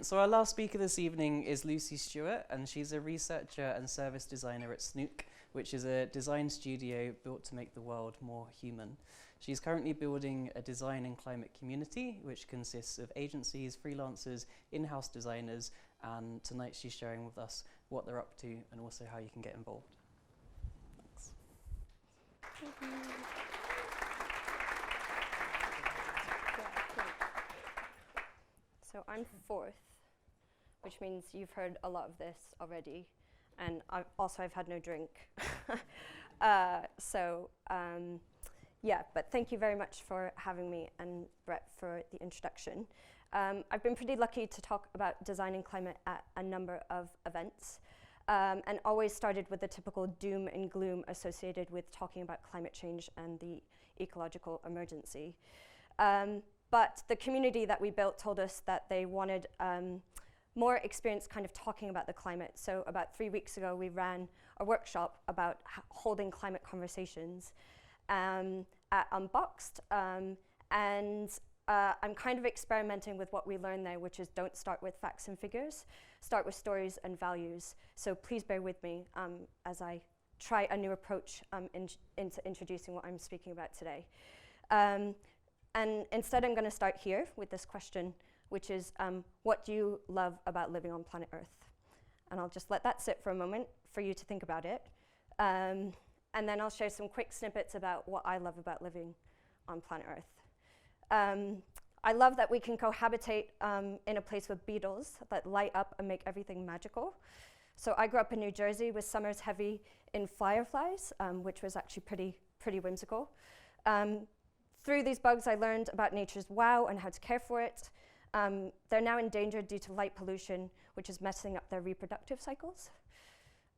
So our last speaker this evening is Lucy Stewart, and she's a researcher and service designer at Snook, which is a design studio built to make the world more human. She's currently building a design and climate community, which consists of agencies, freelancers, in-house designers, and tonight she's sharing with us what they're up to and also how you can get involved. Thanks. So I'm fourth, which means you've heard a lot of this already, and I've had no drink. Yeah, but thank you very much for having me, and Brett for the introduction. I've been pretty lucky to talk about design and climate at a number of events, and always started with the typical doom and gloom associated with talking about climate change and the ecological emergency. But the community that we built told us that they wanted more experience kind of talking about the climate. So about 3 weeks ago, we ran a workshop about holding climate conversations at Unboxed. I'm kind of experimenting with what we learned there, which is don't start with facts and figures, start with stories and values. So please bear with me as I try a new approach into introducing what I'm speaking about today. And instead, I'm going to start here with this question, which is, what do you love about living on planet Earth? And I'll just let that sit for a moment for you to think about it. And then I'll share some quick snippets about what I love about living on planet Earth. I love that we can cohabitate in a place with beetles that light up and make everything magical. So I grew up in New Jersey with summers heavy in fireflies, which was actually pretty whimsical. Through these bugs, I learned about nature's wow and how to care for it. They're now endangered due to light pollution, which is messing up their reproductive cycles.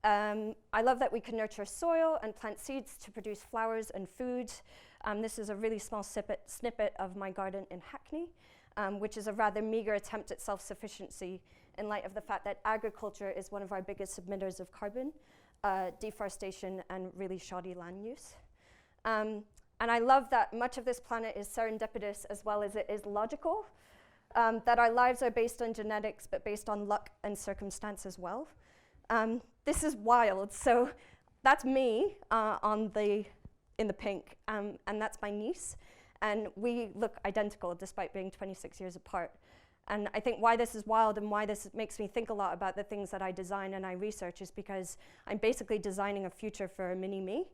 I love that we can nurture soil and plant seeds to produce flowers and food. This is a really small snippet of my garden in Hackney, which is a rather meager attempt at self-sufficiency in light of the fact that agriculture is one of our biggest emitters of carbon, deforestation, and really shoddy land use. And I love that much of this planet is serendipitous as well as it is logical, that our lives are based on genetics, but based on luck and circumstance as well. This is wild. So that's me in the pink, and that's my niece. And we look identical despite being 26 years apart. And I think why this is wild and why this makes me think a lot about the things that I design and I research is because I'm basically designing a future for a mini me.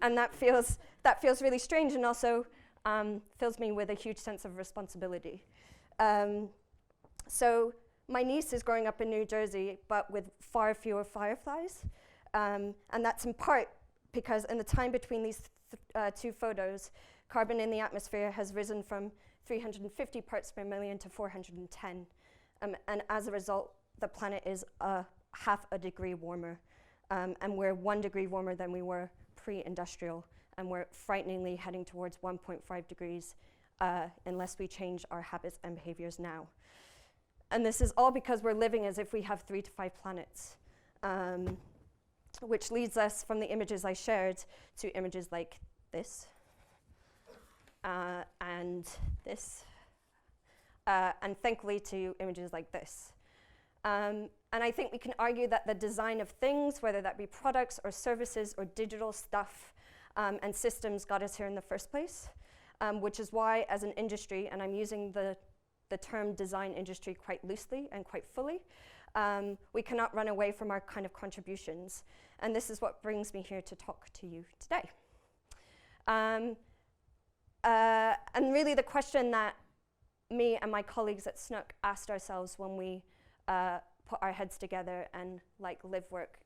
And that feels really strange, and also fills me with a huge sense of responsibility. So my niece is growing up in New Jersey, but with far fewer fireflies. And that's in part because in the time between these two photos, carbon in the atmosphere has risen from 350 parts per million to 410. And as a result, the planet is half a degree warmer. And we're 1 degree warmer than we were pre-industrial. And we're frighteningly heading towards 1.5 degrees unless we change our habits and behaviors now. And this is all because we're living as if we have 3 to 5 planets, which leads us from the images I shared to images like this, and this, and thankfully to images like this. And I think we can argue that the design of things, whether that be products or services or digital stuff and systems, got us here in the first place, which is why as an industry, and I'm using the term design industry quite loosely and quite fully, we cannot run away from our kind of contributions. And this is what brings me here to talk to you today. And really the question that me and my colleagues at Snook asked ourselves when we put our heads together and live work,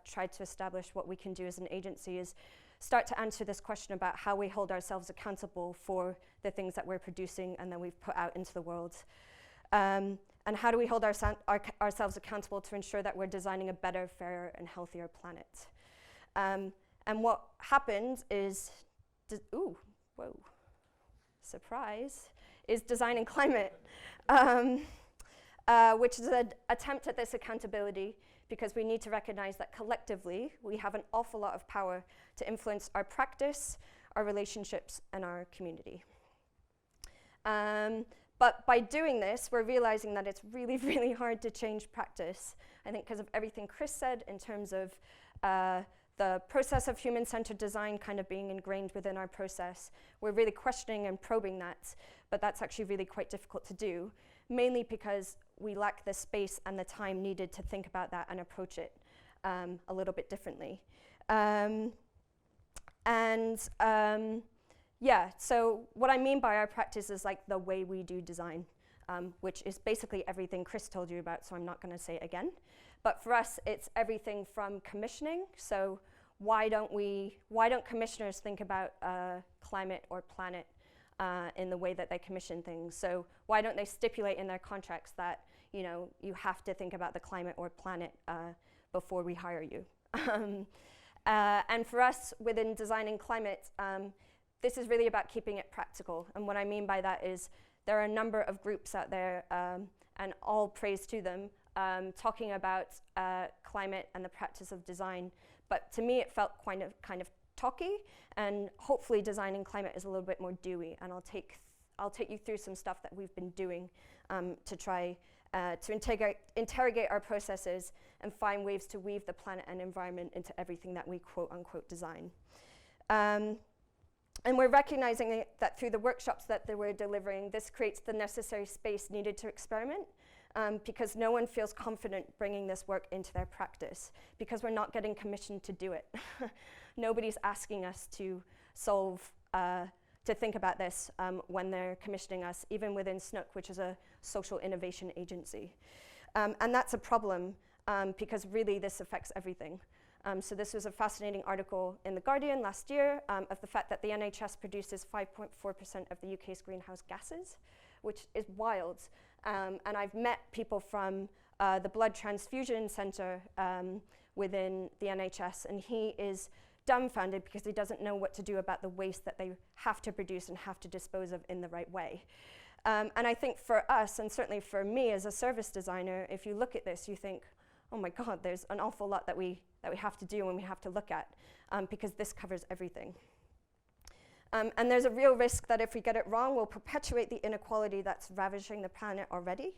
tried to establish what we can do as an agency is start to answer this question about how we hold ourselves accountable for the things that we're producing and that we've put out into the world. And how do we hold ourselves accountable to ensure that we're designing a better, fairer, and healthier planet? And what happened is, surprise, is design and climate, which is an attempt at this accountability because we need to recognize that collectively we have an awful lot of power to influence our practice, our relationships, and our community. But by doing this, we're realizing that it's really, really hard to change practice. I think because of everything Chris said in terms of the process of human-centered design kind of being ingrained within our process. We're really questioning and probing that, but that's actually really quite difficult to do, mainly because we lack the space and the time needed to think about that and approach it a little bit differently. Yeah, so what I mean by our practice is like the way we do design, which is basically everything Chris told you about, so I'm not going to say it again. But for us, it's everything from commissioning. So why don't commissioners think about climate or planet in the way that they commission things? So why don't they stipulate in their contracts that, you know, you have to think about the climate or planet before we hire you? And for us, within designing climate, this is really about keeping it practical. And what I mean by that is there are a number of groups out there, and all praise to them, talking about climate and the practice of design. But to me, it felt kind of talky, and hopefully designing climate is a little bit more dewy. And I'll take you through some stuff that we've been doing to try to interrogate our processes and find ways to weave the planet and environment into everything that we quote unquote design. And we're recognizing that through the workshops that we're delivering, this creates the necessary space needed to experiment, because no one feels confident bringing this work into their practice, because we're not getting commissioned to do it. Nobody's asking us to to think about this when they're commissioning us, even within SNOOC, which is a social innovation agency. And that's a problem, because really this affects everything. So this was a fascinating article in The Guardian last year of the fact that the NHS produces 5.4% of the UK's greenhouse gases, which is wild. And I've met people from the blood transfusion centre within the NHS, and he is dumbfounded because he doesn't know what to do about the waste that they have to produce and have to dispose of in the right way. And I think for us, and certainly for me as a service designer, if you look at this, you think, oh my God, there's an awful lot that we have to do and we have to look at, because this covers everything. And there's a real risk that if we get it wrong, we'll perpetuate the inequality that's ravaging the planet already.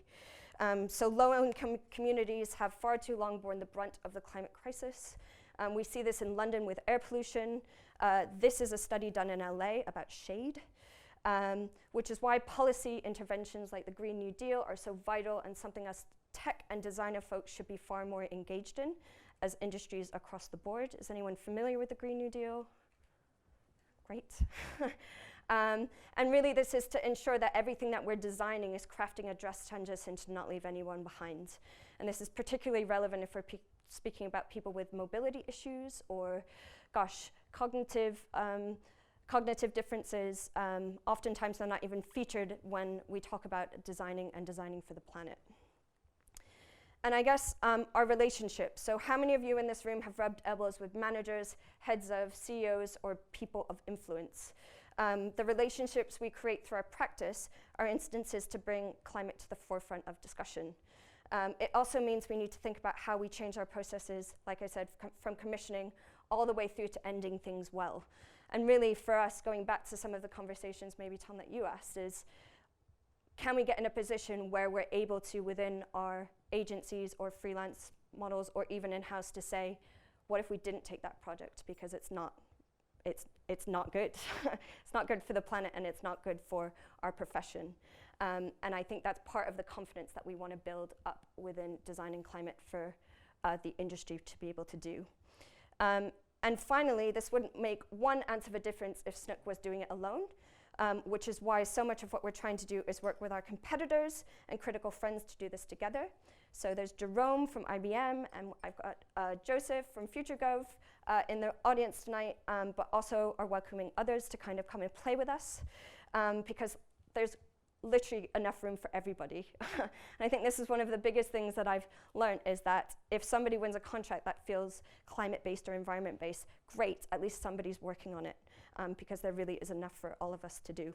So low-income communities have far too long borne the brunt of the climate crisis. We see this in London with air pollution. This is a study done in LA about shade, which is why policy interventions like the Green New Deal are so vital and something us tech and designer folks should be far more engaged in as industries across the board. Is anyone familiar with the Green New Deal? Great. And really this is to ensure that everything that we're designing is crafting a just transition to not leave anyone behind. And this is particularly relevant if we're speaking about people with mobility issues or, gosh, cognitive differences. Oftentimes they're not even featured when we talk about designing for the planet. And I guess our relationships. So how many of you in this room have rubbed elbows with managers, heads of, CEOs, or people of influence? The relationships we create through our practice are instances to bring climate to the forefront of discussion. It also means we need to think about how we change our processes, like I said, from commissioning all the way through to ending things well. And really for us, going back to some of the conversations maybe, Tom, that you asked, is can we get in a position where we're able to, within our agencies or freelance models or even in-house, to say, what if we didn't take that project because it's not good. It's not good for the planet and it's not good for our profession. And I think that's part of the confidence that we want to build up within designing climate for the industry to be able to do. And finally, this wouldn't make 1 ounce of a difference if SNOOC was doing it alone. Which is why so much of what we're trying to do is work with our competitors and critical friends to do this together. So there's Jerome from IBM, and I've got Joseph from FutureGov in the audience tonight, but also are welcoming others to kind of come and play with us, because there's literally enough room for everybody. And I think this is one of the biggest things that I've learned, is that if somebody wins a contract that feels climate-based or environment-based, great, at least somebody's working on it. Because there really is enough for all of us to do.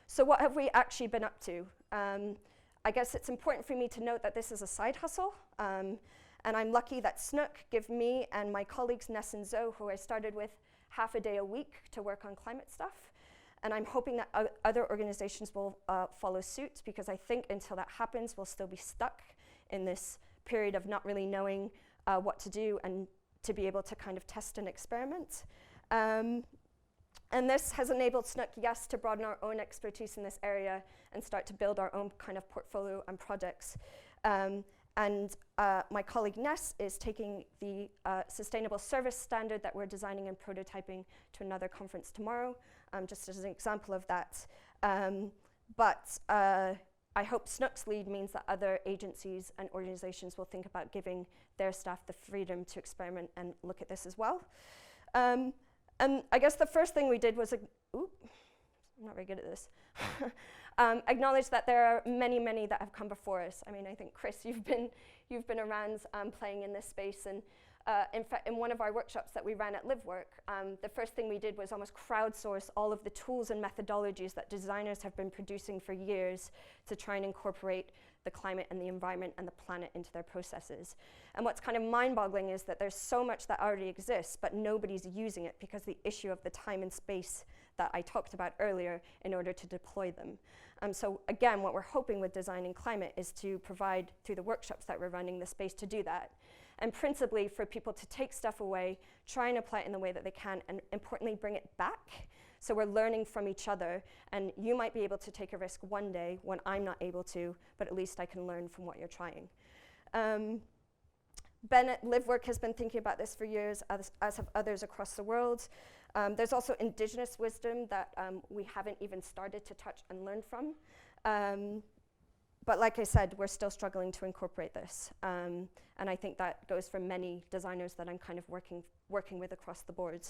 So what have we actually been up to? I guess it's important for me to note that this is a side hustle. And I'm lucky that SNOOC give me and my colleagues Ness and Zoe, who I started with, half a day a week to work on climate stuff. And I'm hoping that other organizations will follow suit, because I think until that happens, we'll still be stuck in this period of not really knowing what to do and to be able to kind of test and experiment. And this has enabled Snook, yes, to broaden our own expertise in this area and start to build our own kind of portfolio and projects. And my colleague Ness is taking the sustainable service standard that we're designing and prototyping to another conference tomorrow, just as an example of that. But I hope Snook's lead means that other agencies and organizations will think about giving their staff the freedom to experiment and look at this as well. And I guess the first thing we did was, I'm not very good at this, acknowledge that there are many, many that have come before us. I mean, I think, Chris, you've been around playing in this space. And in fact, in one of our workshops that we ran at LiveWork, the first thing we did was almost crowdsource all of the tools and methodologies that designers have been producing for years to try and incorporate the climate and the environment and the planet into their processes. And what's kind of mind-boggling is that there's so much that already exists, but nobody's using it because the issue of the time and space that I talked about earlier in order to deploy them. So again, what we're hoping with Designing Climate is to provide, through the workshops that we're running, the space to do that. And principally for people to take stuff away, try and apply it in the way that they can, and importantly, bring it back. So we're learning from each other, and you might be able to take a risk one day when I'm not able to, but at least I can learn from what you're trying. Ben at LiveWork has been thinking about this for years, as have others across the world. There's also indigenous wisdom that we haven't even started to touch and learn from. But like I said, we're still struggling to incorporate this. And I think that goes for many designers that I'm kind of working with across the board.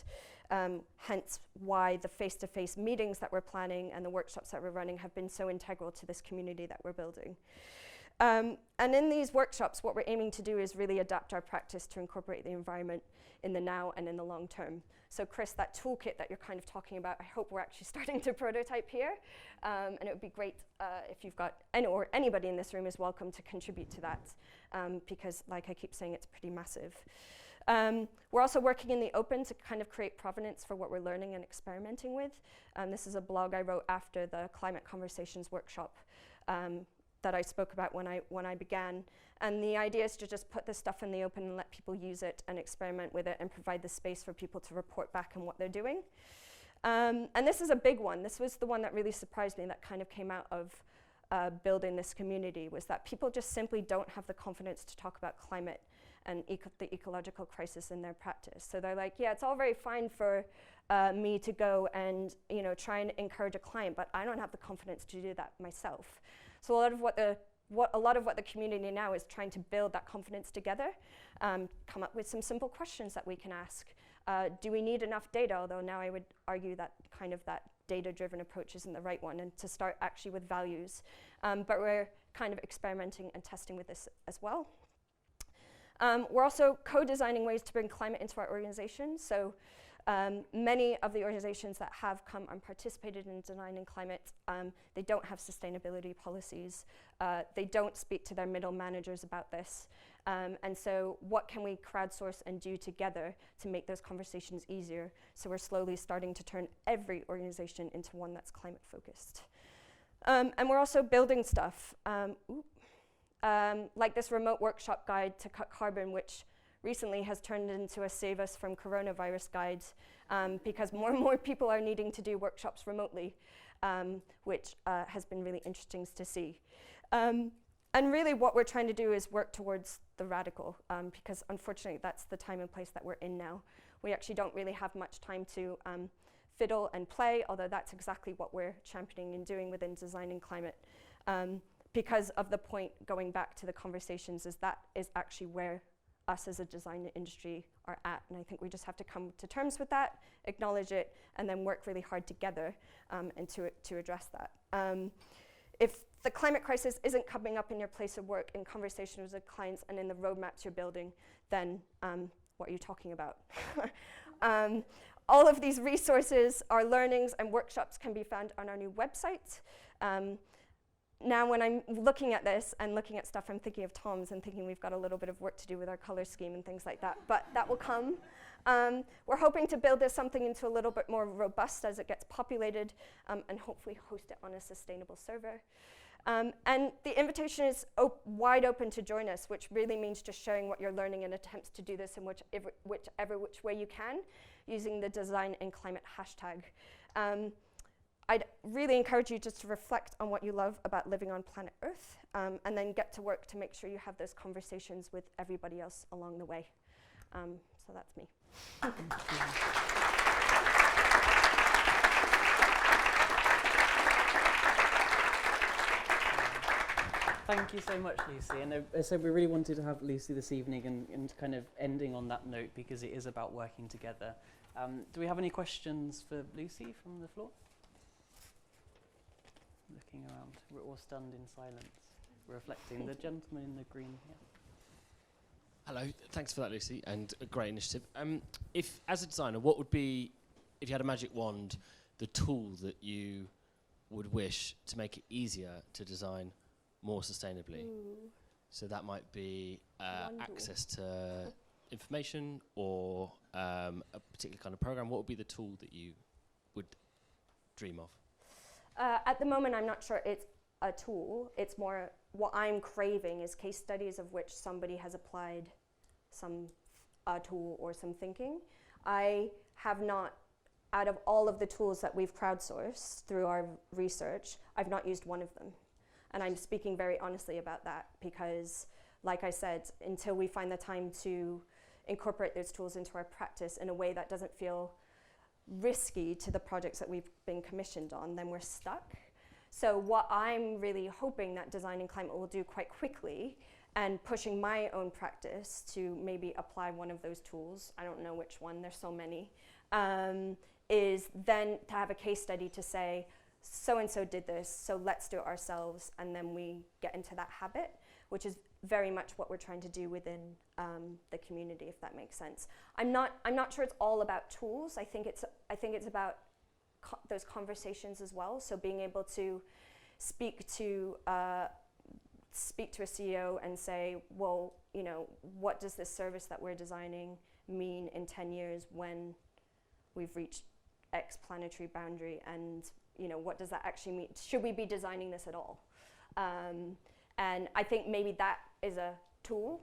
Hence why the face-to-face meetings that we're planning and the workshops that we're running have been so integral to this community that we're building. And in these workshops, what we're aiming to do is really adapt our practice to incorporate the environment in the now and in the long term. So Chris, that toolkit that you're kind of talking about, I hope we're actually starting to prototype here. And it would be great if you've got, or anybody in this room is welcome to contribute to that, because like I keep saying, it's pretty massive. We're also working in the open to kind of create provenance for what we're learning and experimenting with. This is a blog I wrote after the Climate Conversations workshop that I spoke about when I began. And the idea is to just put this stuff in the open and let people use it and experiment with it and provide the space for people to report back on what they're doing. And this is a big one. This was the one that really surprised me, that kind of came out of building this community, was that people just simply don't have the confidence to talk about climate and the ecological crisis in their practice. So they're like, yeah, it's all very fine for me to go and try and encourage a client, but I don't have the confidence to do that myself. So a lot of what the community now is trying to build that confidence together, come up with some simple questions that we can ask. Do we need enough data? Although now I would argue that kind of that data-driven approach isn't the right one, and to start actually with values. But we're kind of experimenting and testing with this as well. We're also co-designing ways to bring climate into our organization. So many of the organizations that have come and participated in Designing Climate, they don't have sustainability policies. They don't speak to their middle managers about this. And so what can we crowdsource and do together to make those conversations easier? So we're slowly starting to turn every organization into one that's climate focused. And we're also building stuff. Like this remote workshop guide to cut carbon, which recently has turned into a Save Us from Coronavirus guide, because more and more people are needing to do workshops remotely, which has been really interesting to see. And really what we're trying to do is work towards the radical, because unfortunately that's the time and place that we're in now. We actually don't really have much time to fiddle and play, although that's exactly what we're championing and doing within Designing Climate. Because of the point, going back to the conversations, is that is actually where us as a design industry are at. And I think we just have to come to terms with that, acknowledge it, and then work really hard together and to address that. If the climate crisis isn't coming up in your place of work, in conversations with clients and in the roadmaps you're building, then what are you talking about? All of these resources, our learnings and workshops can be found on our new website. Now when I'm looking at this and looking at stuff, I'm thinking of Tom's and thinking we've got a little bit of work to do with our color scheme and things like that, but that will come. We're hoping to build this something into a little bit more robust as it gets populated, and hopefully host it on a sustainable server. And the invitation is wide open to join us, which really means just sharing what you're learning and attempts to do this in which way you can, using the Design in Climate hashtag. I'd really encourage you just to reflect on what you love about living on planet Earth, and then get to work to make sure you have those conversations with everybody else along the way. So that's me. Thank you so much, Lucy. And so we really wanted to have Lucy this evening and kind of ending on that note because it is about working together. Do we have any questions for Lucy from the floor? Looking around, we're all stunned in silence. We're reflecting. The gentleman in the green here. Hello, thanks for that, Lucy, and a great initiative. If, as a designer, what would be, if you had a magic wand, the tool that you would wish to make it easier to design more sustainably? Ooh. So that might be access to information or a particular kind of program. What would be the tool that you would dream of? At the moment, I'm not sure it's a tool. It's more what I'm craving is case studies of which somebody has applied some tool or some thinking. I have not, out of all of the tools that we've crowdsourced through our research, I've not used one of them. And I'm speaking very honestly about that because, like I said, until we find the time to incorporate those tools into our practice in a way that doesn't feel risky to the projects that we've been commissioned on, then we're stuck. So what I'm really hoping that Design in Climate will do quite quickly, and pushing my own practice to maybe apply one of those tools, I don't know which one, there's so many, is then to have a case study to say, so-and-so did this, so let's do it ourselves, and then we get into that habit, which is very much what we're trying to do within the community, if that makes sense. I'm not sure it's all about tools. I think it's about those conversations as well. So being able to speak to a CEO and say, well, you know, what does this service that we're designing mean in 10 years when we've reached X planetary boundary, and you know, what does that actually mean? Should we be designing this at all? And I think maybe that is a tool.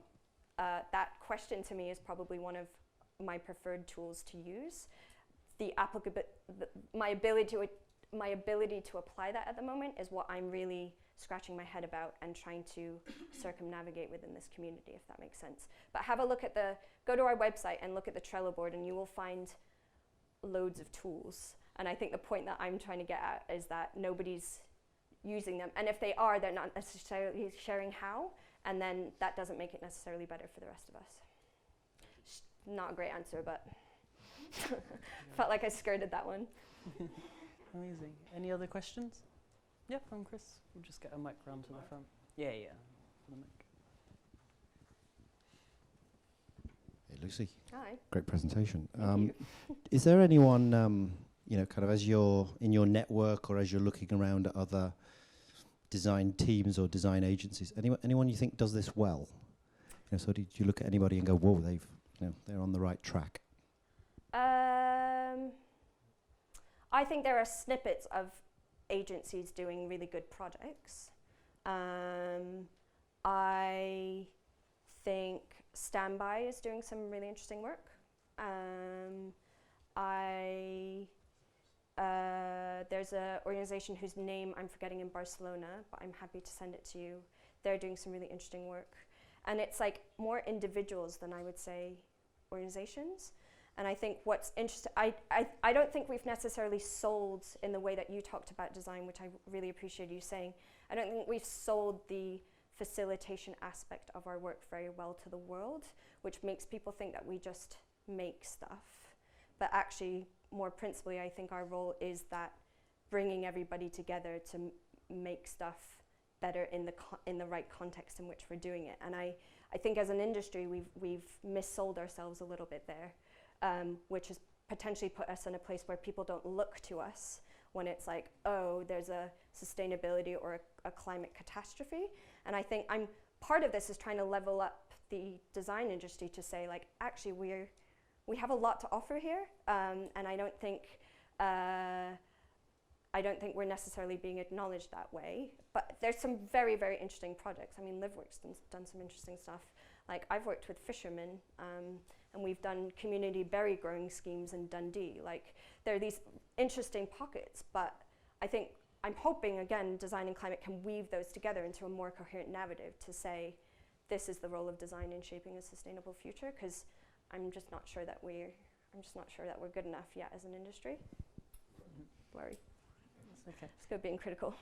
That question to me is probably one of my preferred tools to use. My ability to apply that at the moment is what I'm really scratching my head about and trying to circumnavigate within this community, if that makes sense. But have a look at go to our website and look at the Trello board, and you will find loads of tools. And I think the point that I'm trying to get at is that nobody's using them. And if they are, they're not necessarily sharing how, and then that doesn't make it necessarily better for the rest of us. Not a great answer, but felt like I skirted that one. Amazing. Any other questions? Yeah, from Chris. We'll just get a mic round to the front. Yeah. For the mic. Hey, Lucy. Hi. Great presentation. Thank you. Is there anyone, kind of as you're in your network or as you're looking around at other design teams or design agencies, anyone you think does this well? So did you look at anybody and go, whoa, they're on the right track? I think there are snippets of agencies doing really good projects. I think Standby is doing some really interesting work. There's an organization whose name I'm forgetting in Barcelona, but I'm happy to send it to you. They're doing some really interesting work. And it's like more individuals than I would say organizations. And I think what's interesting, I don't think we've necessarily sold in the way that you talked about design, which I really appreciate you saying. I don't think we've sold the facilitation aspect of our work very well to the world, which makes people think that we just make stuff. But actually, more principally, I think our role is that bringing everybody together to make stuff better in the right context in which we're doing it. And I think as an industry, we've missold ourselves a little bit there. Which has potentially put us in a place where people don't look to us when it's like, oh, there's a sustainability or a climate catastrophe. And I think part of this is trying to level up the design industry to say, like, actually we have a lot to offer here, and I don't think we're necessarily being acknowledged that way. But there's some very, very interesting projects. I mean, LiveWorks done some interesting stuff. Like, I've worked with fishermen, and we've done community berry growing schemes in Dundee. Like, there are these interesting pockets, but I'm hoping, again, Design and Climate can weave those together into a more coherent narrative to say, this is the role of design in shaping a sustainable future, because I'm just not sure that we're good enough yet as an industry. Blurry. That's okay. It's good being critical.